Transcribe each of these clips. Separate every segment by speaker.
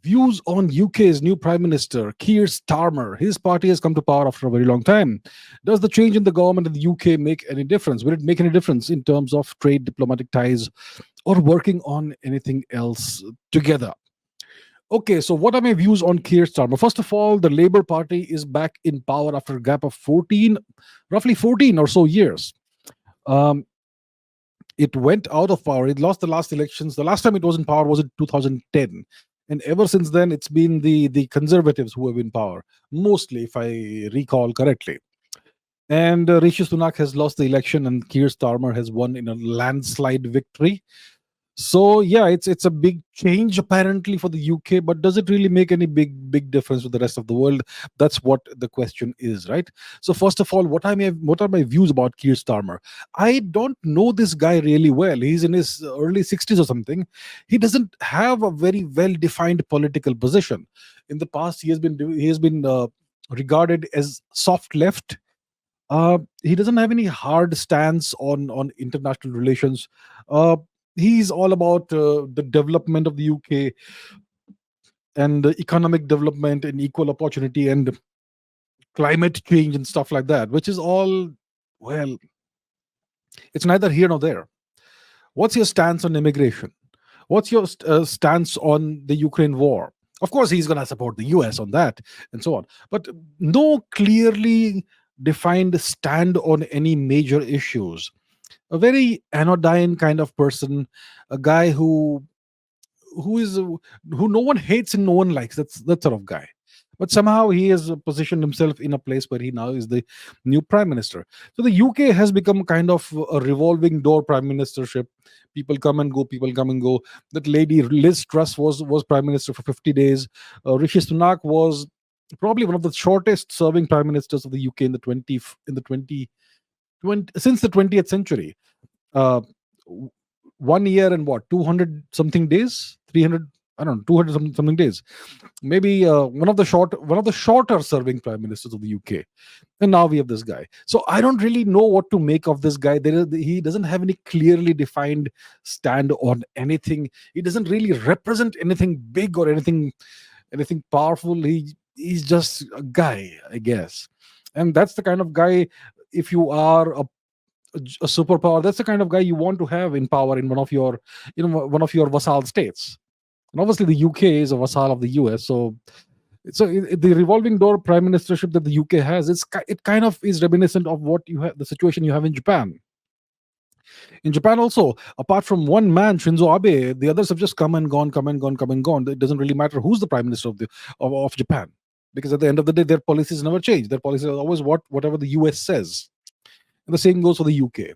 Speaker 1: Views on UK's new Prime Minister, Keir Starmer. His party has come to power after a very long time. Does the change in the government in the UK make any difference? Will it make any difference in terms of trade, diplomatic ties, or working on anything else together? Okay, so what are my views on Keir Starmer? First of all, the Labour Party is back in power after a gap of 14, roughly 14 or so years. Um, it went out of power. It lost the last elections. The last time it was in power was in 2010. And ever since then, it's been the Conservatives who have been in power, mostly, if I recall correctly. And Rishi Sunak has lost the election, and Keir Starmer has won in a landslide victory. So yeah, it's a big change apparently for the UK, but does it really make any big difference with the rest of the world? That's what the question is, right? So first of all, what are my views about Keir Starmer? I don't know this guy really well. He's in his early 60s or something. He doesn't have a very well defined political position. In the past, he has been regarded as soft left. He doesn't have any hard stance on international relations. Uh, he's all about the development of the UK and the economic development and equal opportunity and climate change and stuff like that, which is all, well, it's neither here nor there. What's your stance on immigration? What's your stance on the Ukraine war? Of course, he's going to support the US on that and so on, but no clearly defined stand on any major issues. A very anodyne kind of person, a guy who is who no one hates and no one likes. That's that sort of guy. But somehow he has positioned himself in a place where he now is the new prime minister. So the UK has become kind of a revolving door prime ministership. People come and go. People come and go. That lady Liz Truss was prime minister for 50 days. Rishi Sunak was probably one of the shortest serving prime ministers of the UK in the 20 since the 20th century. uh, 1 year and what 200 something days, 300, I don't know, 200 something days, maybe one of the shorter serving prime ministers of the UK. And now we have this guy, so I don't really know what to make of this guy. He doesn't have any clearly defined stand on anything. He doesn't really represent anything big or anything powerful. He's just a guy, I guess. And that's the kind of guy, if you are a superpower, that's the kind of guy you want to have in power in one of your vassal states. And obviously the UK is a vassal of the US. So the revolving door prime ministership that the UK has, it kind of is reminiscent of what you have, the situation you have in Japan. In Japan also, apart from one man, Shinzo Abe, the others have just come and gone, come and gone, come and gone. It doesn't really matter who's the prime minister of Japan, because at the end of the day, their policies never change. Their policies are always whatever the US says. And the same goes for the UK.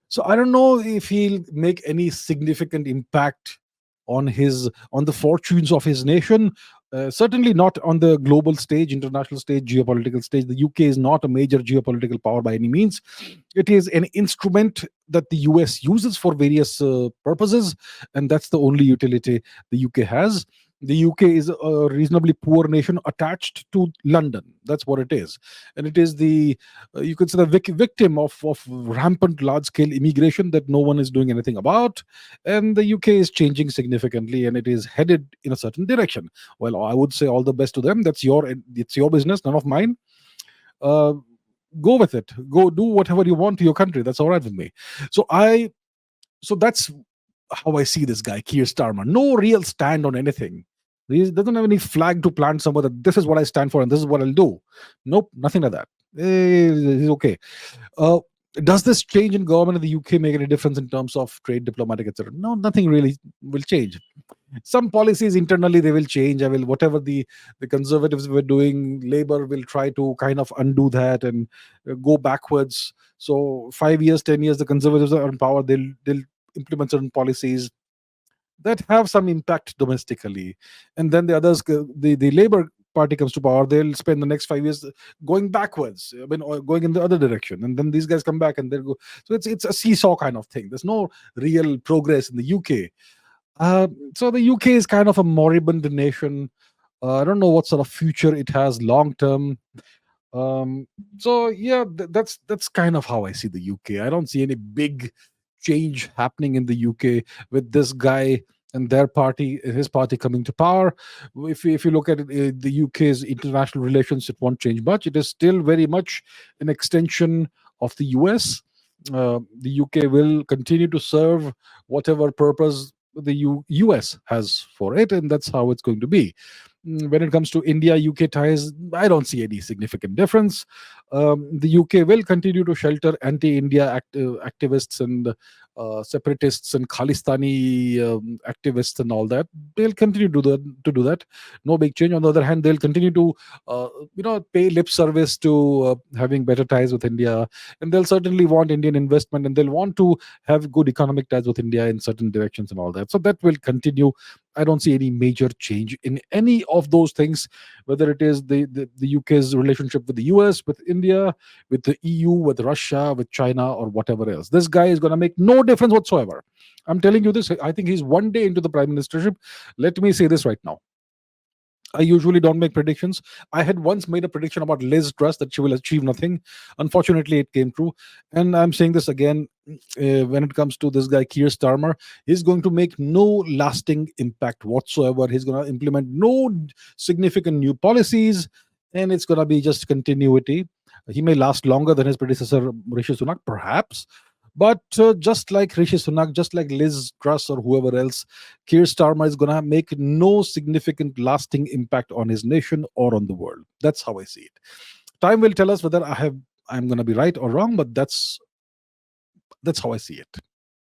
Speaker 1: So I don't know if he'll make any significant impact on the fortunes of his nation. Certainly not on the global stage, international stage, geopolitical stage. The UK is not a major geopolitical power by any means. It is an instrument that the US uses for various purposes, and that's the only utility the UK has. The UK is a reasonably poor nation attached to London. That's what it is, and it is the you could say the victim of rampant large scale immigration that no one is doing anything about. And the UK is changing significantly, and it is headed in a certain direction. Well, I would say all the best to them. It's your business, none of mine. uh, Go with it. Go do whatever you want to your country. That's all right with me. So that's how I see this guy, Keir Starmer. No real stand on anything. He doesn't have any flag to plant somewhere that this is what I stand for and this is what I'll do. Nope, nothing like that. He's okay. Uh, does this change in government in the UK make any difference in terms of trade, diplomatic, etc.? No, nothing really will change. Some policies internally they will change. I will whatever the conservatives were doing, Labour will try to kind of undo that and go backwards. So 5 years, 10 years, the conservatives are in power. They'll implement certain policies that have some impact domestically, and then the others, the Labour Party comes to power, they'll spend the next 5 years going backwards, I mean, or going in the other direction, and then these guys come back and they'll go. So it's a seesaw kind of thing. There's no real progress in the UK. So the UK is kind of a moribund nation. I don't know what sort of future it has long term. Um, so yeah, that's kind of how I see the UK. I don't see any big change happening in the UK with this guy and their party, his party, coming to power. If you look at it, the UK's international relations, it won't change much. It is still very much an extension of the US. The UK will continue to serve whatever purpose the US has for it, and that's how it's going to be. When it comes to India UK ties, I don't see any significant difference. The UK will continue to shelter anti India activists and separatists and Khalistani activists and all that. They'll continue to do that. No big change. On the other hand, they'll continue to pay lip service to having better ties with India, and they'll certainly want Indian investment, and they'll want to have good economic ties with India in certain directions and all that. So that will continue. I don't see any major change in any of those things, whether it is the UK's relationship with the US, with India, with the EU, with Russia, with China, or whatever else. This guy is going to make no difference whatsoever. I'm telling you this. I think he's one day into the prime ministership. Let me say this right now. I usually don't make predictions. I had once made a prediction about Liz Truss that she will achieve nothing. Unfortunately, it came true. And I'm saying this again, when it comes to this guy, Keir Starmer, he's going to make no lasting impact whatsoever. He's going to implement no significant new policies, and it's going to be just continuity. He may last longer than his predecessor, Rishi Sunak, perhaps. But just like Rishi Sunak, just like Liz Truss or whoever else, Keir Starmer is going to make no significant lasting impact on his nation or on the world. That's how I see it. Time will tell us whether I'm going to be right or wrong, but that's how I see it.